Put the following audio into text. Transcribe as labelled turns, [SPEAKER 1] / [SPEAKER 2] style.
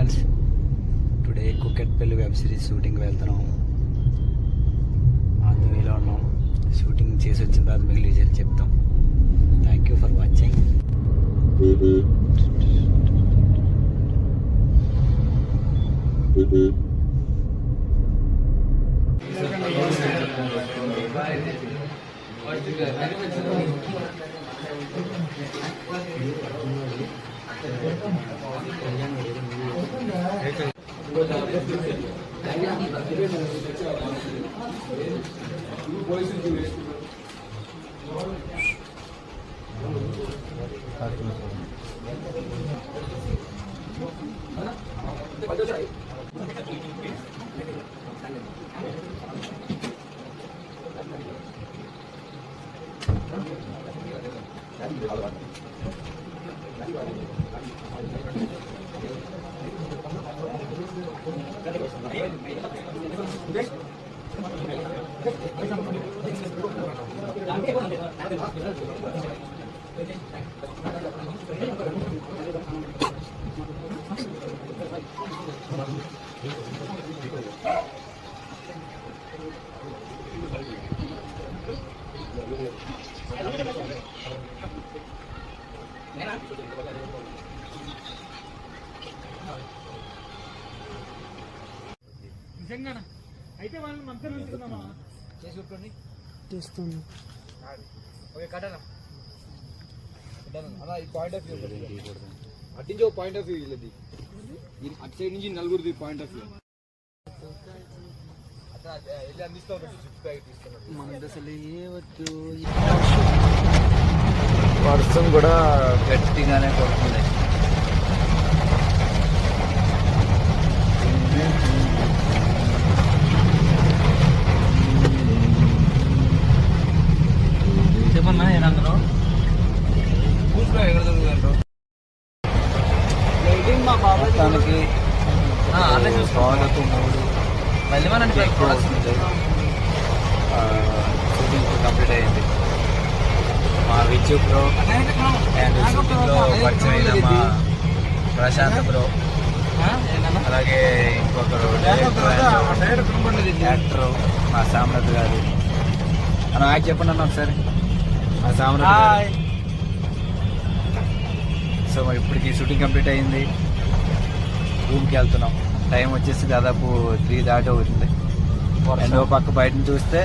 [SPEAKER 1] Friends, today Kukatpally web series shooting వెళ్తున్నాం. అందులో ఉన్నాం. షూటింగ్ చేసి వచ్చిన తర్వాత మిగిలిన విషయాలు చెప్తాం. Thank you for watching. అయితే వాళ్ళని మంత్రులు ఉంచుకుందామా చేసుకొని చేస్తాను. ఓకే కట్టనా అలా ఈ పాయింట్ ఆఫ్ వ్యూ అటు నుంచి ఒక పాయింట్ ఆఫ్ వ్యూ ఇది అటు సైడ్ నుంచి నలుగురిది పాయింట్ ఆఫ్ వ్యూ వెళ్ళి అందిస్తా మనది అసలు ఏ వద్దు. వర్షం కూడా గట్టిగానే పడుతుంది. చెప్పన్నా ఏనందరూ మా బాబాకి స్వాగతం షూటింగ్ కంప్లీట్ అయింది. మా విజు బ్రో అండ్ షూటింగ్లో పరిచయం అయిన మా ప్రశాంత్ బ్రో, అలాగే ఇంకొకరు యాక్టర్ మా సామ్రాట్ గారు. అన్న ఆయన చెప్పండి అన్న ఒకసారి. మా సామ్రాట్. సో మరి ఇప్పటికి షూటింగ్ కంప్లీట్ అయింది. రూమ్కి వెళ్తున్నాం. టైం వచ్చేసి దాదాపు 3 దాటి అవుతుంది. రెండో పక్క బయట చూస్తే